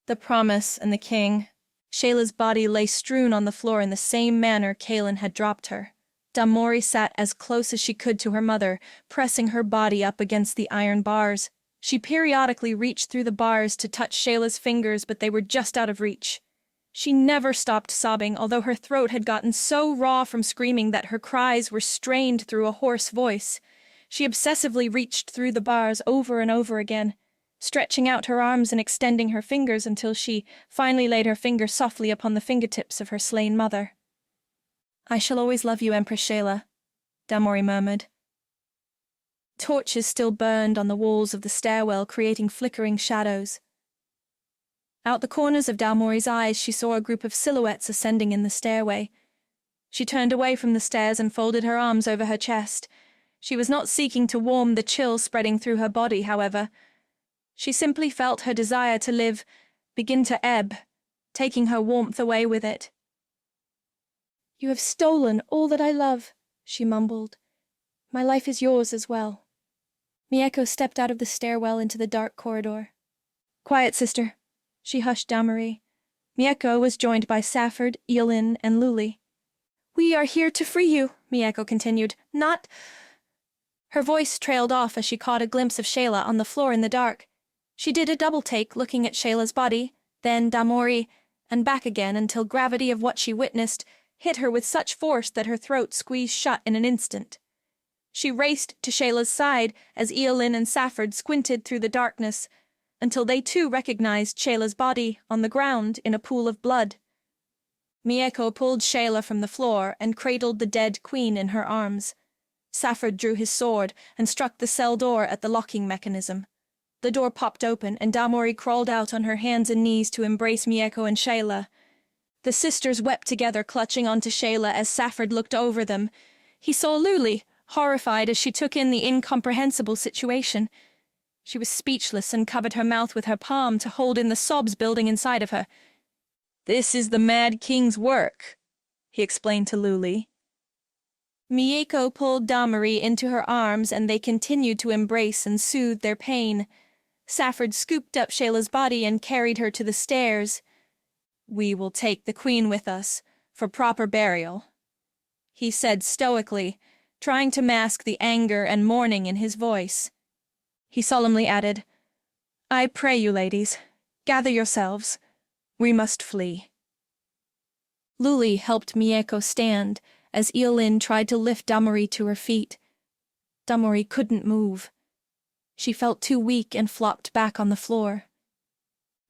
The promise and the king. Shayla's body lay strewn on the floor in the same manner Kaelin had dropped her. Damori sat as close as she could to her mother, pressing her body up against the iron bars. She periodically reached through the bars to touch Shayla's fingers, but they were just out of reach. She never stopped sobbing, although her throat had gotten so raw from screaming that her cries were strained through a hoarse voice. She obsessively reached through the bars over and over again, stretching out her arms and extending her fingers until she finally laid her finger softly upon the fingertips of her slain mother. "I shall always love you, Empress Shayla," Damori murmured. Torches still burned on the walls of the stairwell, creating flickering shadows. Out the corners of Damori's eyes, she saw a group of silhouettes ascending in the stairway. She turned away from the stairs and folded her arms over her chest. She was not seeking to warm the chill spreading through her body, however. She simply felt her desire to live begin to ebb, taking her warmth away with it. "You have stolen all that I love," she mumbled. "My life is yours as well." Mieko stepped out of the stairwell into the dark corridor. "Quiet, sister," she hushed Damori. Mieko was joined by Safford, Eolin, and Luli. "We are here to free you," Mieko continued. "Not—" Her voice trailed off as she caught a glimpse of Shayla on the floor in the dark. She did a double take, looking at Shayla's body, then Damori, and back again until gravity of what she witnessed hit her with such force that her throat squeezed shut in an instant. She raced to Shayla's side as Eolin and Safford squinted through the darkness until they too recognized Shayla's body on the ground in a pool of blood. Mieko pulled Shayla from the floor and cradled the dead queen in her arms. Safford drew his sword and struck the cell door at the locking mechanism. The door popped open and Damori crawled out on her hands and knees to embrace Mieko and Shayla. The sisters wept together, clutching onto Shayla as Safford looked over them. He saw Luli, horrified as she took in the incomprehensible situation. She was speechless and covered her mouth with her palm to hold in the sobs building inside of her. "This is the Mad King's work," he explained to Luli. Mieko pulled Damori into her arms and they continued to embrace and soothe their pain. Safford scooped up Shayla's body and carried her to the stairs. "We will take the queen with us, for proper burial," he said stoically, trying to mask the anger and mourning in his voice. He solemnly added, "I pray you, ladies, gather yourselves. We must flee." Luli helped Mieko stand as Eolin tried to lift Damori to her feet. Damori couldn't move. She felt too weak and flopped back on the floor.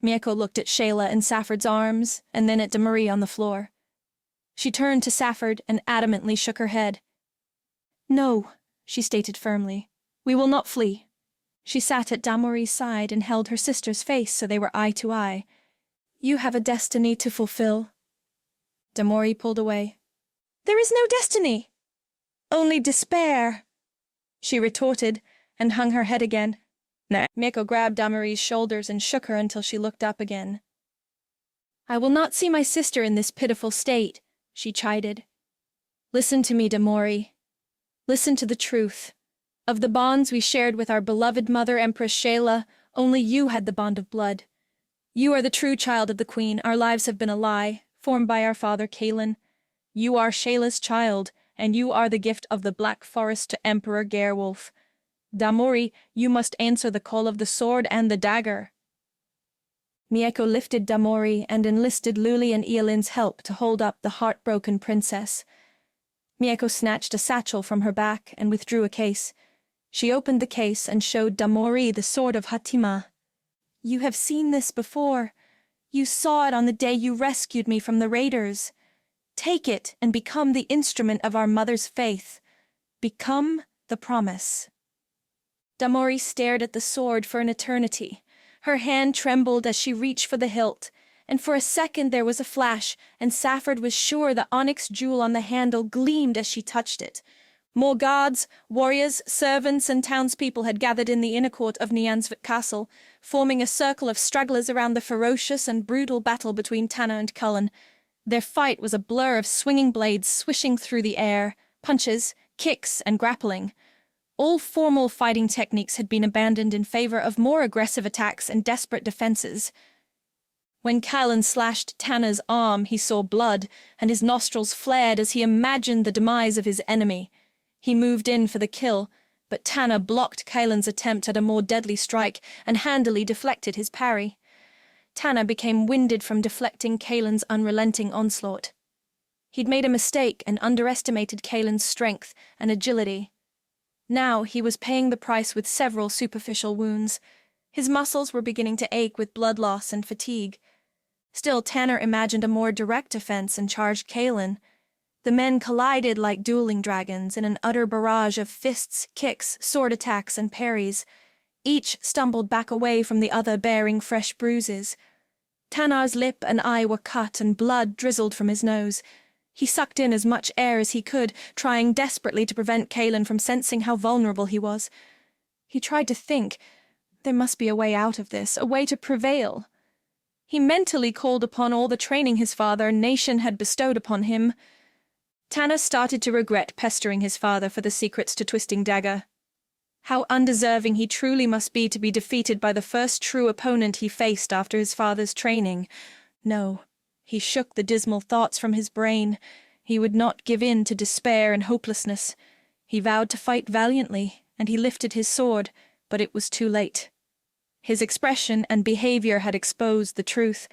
Mieko looked at Shayla in Safford's arms and then at Damori on the floor. She turned to Safford and adamantly shook her head. "No," she stated firmly. "We will not flee." She sat at Damori's side and held her sister's face so they were eye to eye. "You have a destiny to fulfill." Damori pulled away. "There is no destiny. Only despair," she retorted and hung her head again. Mieko grabbed Damori's shoulders and shook her until she looked up again. "I will not see my sister in this pitiful state," she chided. "Listen to me, Damori. Listen to the truth. Of the bonds we shared with our beloved mother, Empress Shayla, only you had the bond of blood. You are the true child of the queen. Our lives have been a lie, formed by our father, Kaelin. You are Shayla's child, and you are the gift of the Black Forest to Emperor Gerewolf. Damori, you must answer the call of the sword and the dagger." Mieko lifted Damori and enlisted Luli and Eolin's help to hold up the heartbroken princess. Mieko snatched a satchel from her back and withdrew a case. She opened the case and showed Damori the sword of Hatima. "You have seen this before. You saw it on the day you rescued me from the raiders. Take it and become the instrument of our mother's faith. Become the promise." Damori stared at the sword for an eternity. Her hand trembled as she reached for the hilt, and for a second there was a flash, and Safford was sure the onyx jewel on the handle gleamed as she touched it. More guards, warriors, servants, and townspeople had gathered in the inner court of Nyansvik Castle, forming a circle of stragglers around the ferocious and brutal battle between Tanna and Cullen. Their fight was a blur of swinging blades swishing through the air, punches, kicks, and grappling. All formal fighting techniques had been abandoned in favor of more aggressive attacks and desperate defenses. When Callan slashed Tanna's arm, he saw blood, and his nostrils flared as he imagined the demise of his enemy. He moved in for the kill, but Tanna blocked Callan's attempt at a more deadly strike and handily deflected his parry. Tanna became winded from deflecting Callan's unrelenting onslaught. He'd made a mistake and underestimated Callan's strength and agility. Now he was paying the price with several superficial wounds. His muscles were beginning to ache with blood loss and fatigue. Still, Tanner imagined a more direct offense and charged Callan. The men collided like dueling dragons in an utter barrage of fists, kicks, sword attacks, and parries. Each stumbled back away from the other bearing fresh bruises. Tannar's lip and eye were cut and blood drizzled from his nose. He sucked in as much air as he could, trying desperately to prevent Callan from sensing how vulnerable he was. He tried to think. There must be a way out of this, a way to prevail. He mentally called upon all the training his father and nation had bestowed upon him. Tanner started to regret pestering his father for the secrets to Twisting Dagger. How undeserving he truly must be to be defeated by the first true opponent he faced after his father's training. No, he shook the dismal thoughts from his brain. He would not give in to despair and hopelessness. He vowed to fight valiantly, and he lifted his sword, but it was too late. His expression and behavior had exposed the truth.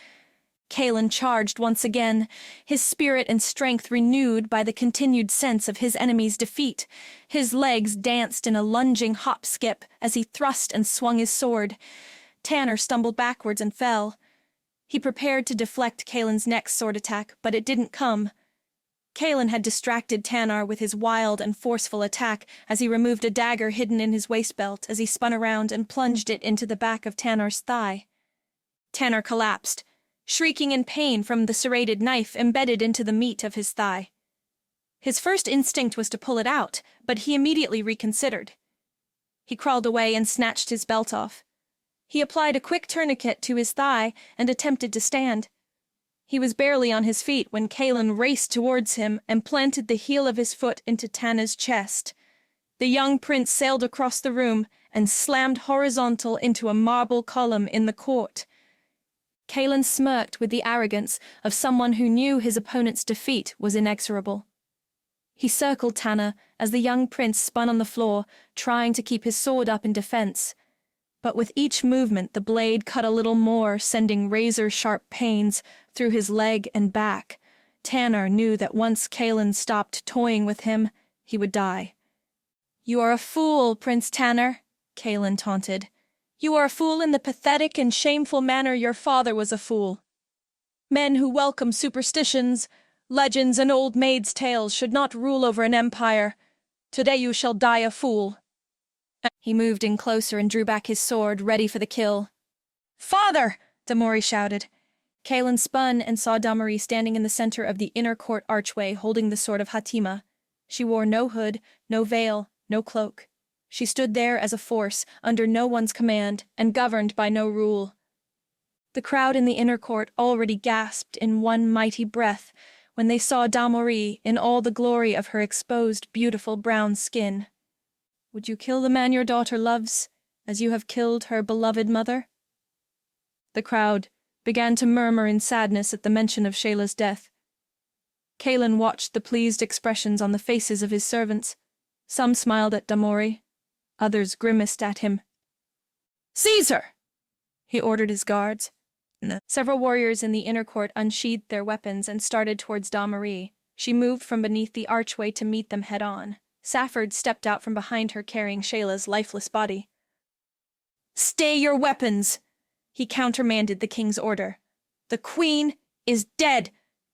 Callan charged once again, his spirit and strength renewed by the continued sense of his enemy's defeat. His legs danced in a lunging hop-skip as he thrust and swung his sword. Tanner stumbled backwards and fell. He prepared to deflect Callan's next sword attack, but it didn't come. Callan had distracted Tanner with his wild and forceful attack as he removed a dagger hidden in his waist belt as he spun around and plunged it into the back of Tanner's thigh. Tanner collapsed, shrieking in pain from the serrated knife embedded into the meat of his thigh. His first instinct was to pull it out, but he immediately reconsidered. He crawled away and snatched his belt off. He applied a quick tourniquet to his thigh and attempted to stand. He was barely on his feet when Callan raced towards him and planted the heel of his foot into Tanna's chest. The young prince sailed across the room and slammed horizontal into a marble column in the court. Callan smirked with the arrogance of someone who knew his opponent's defeat was inexorable. He circled Tanner as the young prince spun on the floor, trying to keep his sword up in defense. But with each movement the blade cut a little more, sending razor-sharp pains through his leg and back. Tanner knew that once Callan stopped toying with him, he would die. "You are a fool, Prince Tanner," Callan taunted. "You are a fool in the pathetic and shameful manner your father was a fool. Men who welcome superstitions, legends, and old maids' tales should not rule over an empire. Today you shall die a fool." He moved in closer and drew back his sword, ready for the kill. "Father!" Damori shouted. Callan spun and saw Damori standing in the center of the inner court archway holding the sword of Hatima. She wore no hood, no veil, no cloak. She stood there as a force, under no one's command, and governed by no rule. The crowd in the inner court already gasped in one mighty breath when they saw Damori in all the glory of her exposed, beautiful brown skin. "Would you kill the man your daughter loves, as you have killed her beloved mother?" The crowd began to murmur in sadness at the mention of Shayla's death. Callan watched the pleased expressions on the faces of his servants. Some smiled at Damori, others grimaced at him. "Seize her!" he ordered his guards. Several warriors in the inner court unsheathed their weapons and started towards Damori. She moved from beneath the archway to meet them head-on. Safford stepped out from behind her carrying Shayla's lifeless body. "Stay your weapons!" he countermanded the king's order. "The queen is dead,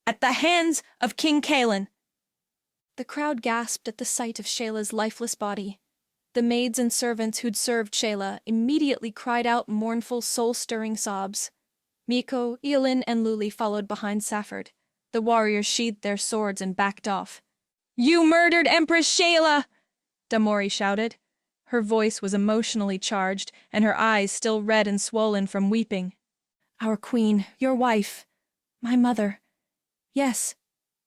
at the hands of King Callan." The crowd gasped at the sight of Shayla's lifeless body. The maids and servants who'd served Shayla immediately cried out mournful, soul-stirring sobs. Miko, Eilin, and Luli followed behind Safford. The warriors sheathed their swords and backed off. "You murdered Empress Shayla!" Damori shouted. Her voice was emotionally charged, and her eyes still red and swollen from weeping. "Our queen, your wife, my mother. Yes,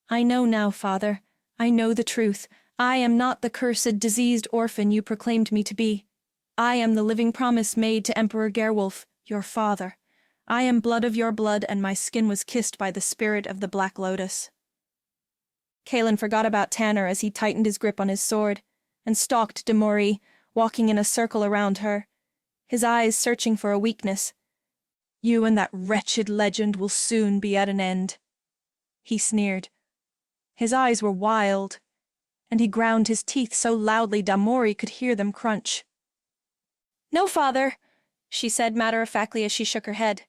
I know now, father. I know the truth. I am not the cursed, diseased orphan you proclaimed me to be. I am the living promise made to Emperor Gerwolf, your father. I am blood of your blood, and my skin was kissed by the spirit of the Black Lotus." Kaelin forgot about Tanner as he tightened his grip on his sword, and stalked Damori, walking in a circle around her, his eyes searching for a weakness. "You and that wretched legend will soon be at an end," he sneered. His eyes were wild, and he ground his teeth so loudly Damori could hear them crunch. "No, father," she said matter-of-factly as she shook her head.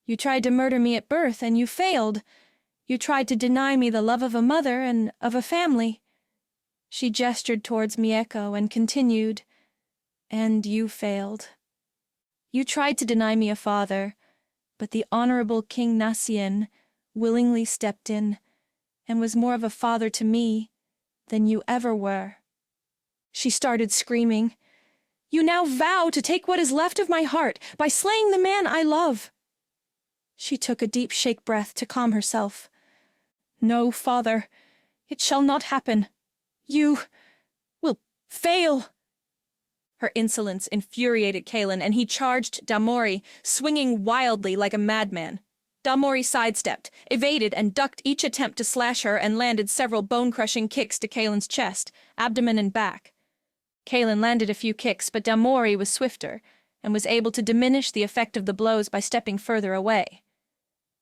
"You tried to murder me at birth, and you failed. You tried to deny me the love of a mother and of a family." She gestured towards Mieko and continued, "And you failed. You tried to deny me a father, but the Honorable King Nassien willingly stepped in and was more of a father to me than you ever were." She started screaming. "You now vow to take what is left of my heart by slaying the man I love." She took a deep shake breath to calm herself. "No, father, it shall not happen. You will fail." Her insolence infuriated Kaelin, and he charged Damori, swinging wildly like a madman. Damori sidestepped, evaded, and ducked each attempt to slash her and landed several bone-crushing kicks to Kaelin's chest, abdomen, and back. Kaelin landed a few kicks, but Damori was swifter, and was able to diminish the effect of the blows by stepping further away.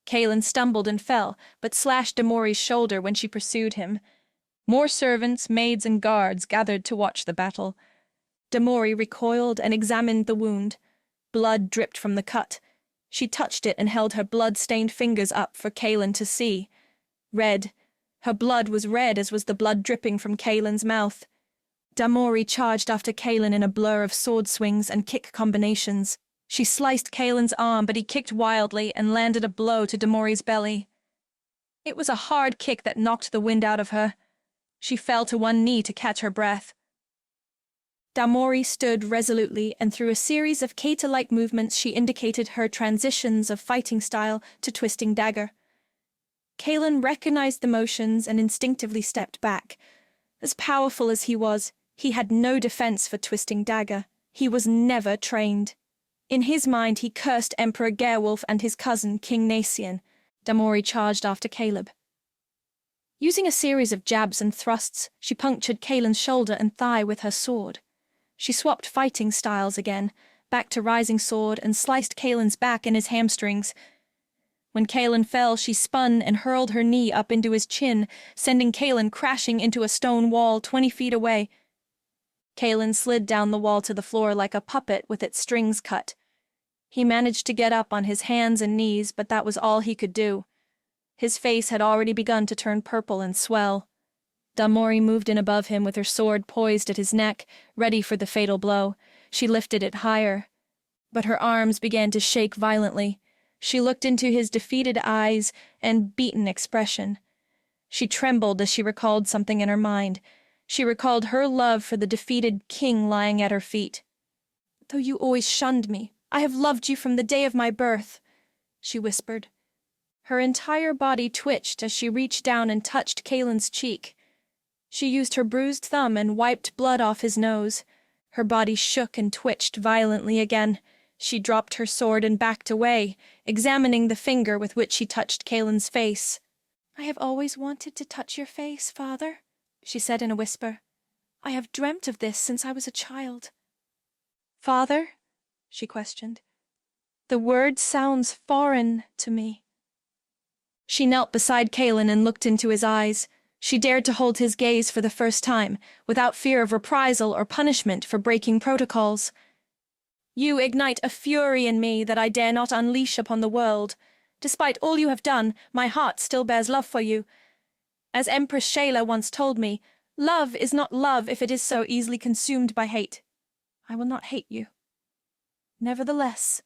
Kaelin stumbled and fell, but slashed Damori's shoulder when she pursued him. More servants, maids, and guards gathered to watch the battle. Damori recoiled and examined the wound. Blood dripped from the cut. She touched it and held her blood-stained fingers up for Kaelin to see. Red. Her blood was red, as was the blood dripping from Kaelin's mouth. Damori charged after Kaelin in a blur of sword swings and kick combinations. She sliced Kaelin's arm, but he kicked wildly and landed a blow to Damori's belly. It was a hard kick that knocked the wind out of her. She fell to one knee to catch her breath. Damori stood resolutely, and through a series of kata-like movements she indicated her transitions of fighting style to twisting dagger. Kaelin recognized the motions and instinctively stepped back. As powerful as he was, he had no defense for twisting dagger. He was never trained. In his mind he cursed Emperor Gerwolf and his cousin, King Nassien. Damori charged after Caleb. Using a series of jabs and thrusts, she punctured Kaelin's shoulder and thigh with her sword. She swapped fighting styles again, back to rising sword, and sliced Kaelin's back and his hamstrings. When Kaelin fell, she spun and hurled her knee up into his chin, sending Kaelin crashing into a stone wall 20 feet away. Kaelin slid down the wall to the floor like a puppet with its strings cut. He managed to get up on his hands and knees, but that was all he could do. His face had already begun to turn purple and swell. Damori moved in above him with her sword poised at his neck, ready for the fatal blow. She lifted it higher. But her arms began to shake violently. She looked into his defeated eyes and beaten expression. She trembled as she recalled something in her mind. She recalled her love for the defeated king lying at her feet. "Though you always shunned me, I have loved you from the day of my birth," she whispered. Her entire body twitched as she reached down and touched Kaelin's cheek. She used her bruised thumb and wiped blood off his nose. Her body shook and twitched violently again. She dropped her sword and backed away, examining the finger with which she touched Kaelin's face. "I have always wanted to touch your face, father," she said in a whisper. "I have dreamt of this since I was a child." "Father?" she questioned. "The word sounds foreign to me." She knelt beside Kaelin and looked into his eyes. She dared to hold his gaze for the first time, without fear of reprisal or punishment for breaking protocols. "You ignite a fury in me that I dare not unleash upon the world. Despite all you have done, my heart still bears love for you. As Empress Shayla once told me, love is not love if it is so easily consumed by hate. I will not hate you. Nevertheless,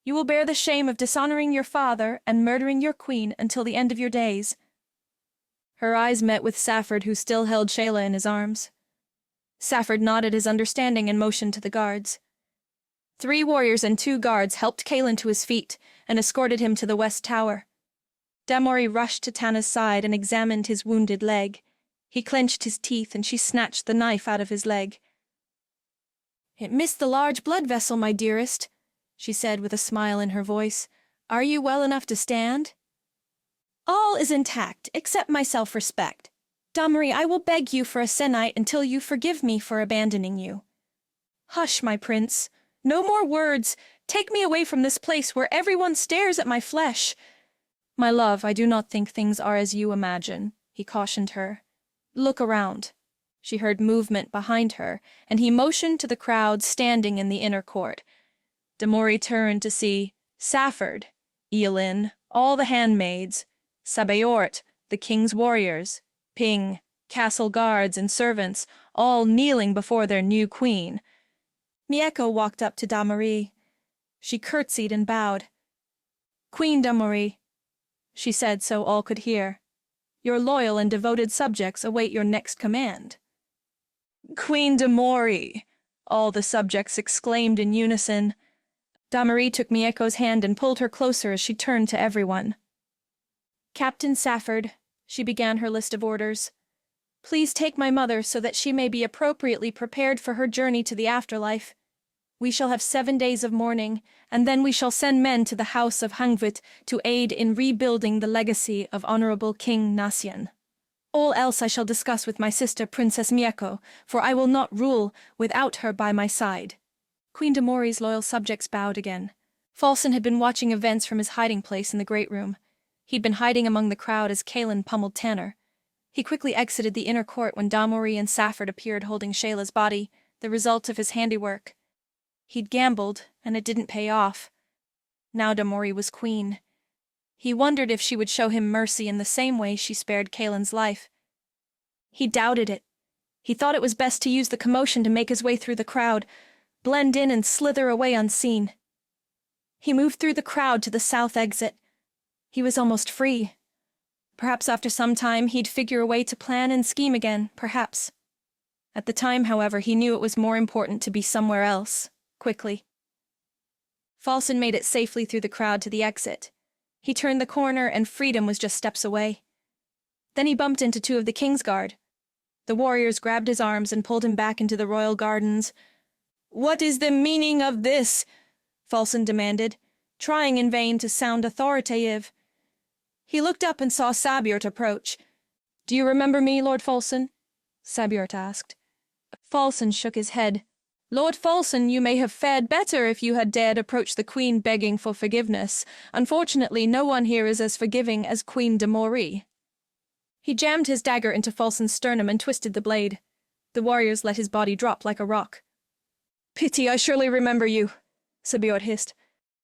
you will bear the shame of dishonoring your father and murdering your queen until the end of your days." Her eyes met with Safford, who still held Shayla in his arms. Safford nodded his understanding and motioned to the guards. 3 warriors and 2 guards helped Kaelin to his feet and escorted him to the west tower. Damori rushed to Tana's side and examined his wounded leg. He clenched his teeth and she snatched the knife out of his leg. "It missed the large blood vessel, my dearest," she said with a smile in her voice. Are you well enough to stand? All is intact, except my self-respect. Damari, I will beg you for a sennight until you forgive me for abandoning you. Hush, my prince. No more words. Take me away from this place where everyone stares at my flesh. My love, I do not think things are as you imagine, he cautioned her. Look around. She heard movement behind her, and he motioned to the crowd standing in the inner court. Damori turned to see Safford, Eilin, all the handmaids, Sabayort, the king's warriors, Ping, castle guards and servants, all kneeling before their new queen. Mieko walked up to Damari. She curtsied and bowed. Queen Damari, she said so all could hear, your loyal and devoted subjects await your next command. Queen Damori, all the subjects exclaimed in unison. Damari took Mieko's hand and pulled her closer as she turned to everyone. Captain Safford, she began her list of orders. Please take my mother so that she may be appropriately prepared for her journey to the afterlife. We shall have 7 days of mourning, and then we shall send men to the house of Hangvit to aid in rebuilding the legacy of Honorable King Nasian. All else I shall discuss with my sister Princess Mieko, for I will not rule without her by my side. Queen Damori's loyal subjects bowed again. Falson had been watching events from his hiding place in the great room. He'd been hiding among the crowd as Kaelin pummeled Tanner. He quickly exited the inner court when Damori and Safford appeared holding Shayla's body, the result of his handiwork. He'd gambled, and it didn't pay off. Now Damori was queen. He wondered if she would show him mercy in the same way she spared Kaelin's life. He doubted it. He thought it was best to use the commotion to make his way through the crowd, blend in and slither away unseen. He moved through the crowd to the south exit. He was almost free. Perhaps after some time he'd figure a way to plan and scheme again, perhaps. At the time, however, he knew it was more important to be somewhere else, quickly. Falson made it safely through the crowd to the exit. He turned the corner and freedom was just steps away. Then he bumped into 2 of the King's Guard. The warriors grabbed his arms and pulled him back into the royal gardens. "What is the meaning of this?" Falson demanded, trying in vain to sound authoritative. He looked up and saw Sabiort approach. "Do you remember me, Lord Falson?" Sabiort asked. Falson shook his head. "Lord Falson, you may have fared better if you had dared approach the Queen begging for forgiveness. Unfortunately, no one here is as forgiving as Queen Damori." He jammed his dagger into Falson's sternum and twisted the blade. The warriors let his body drop like a rock. "Pity, I surely remember you," Sabiort hissed.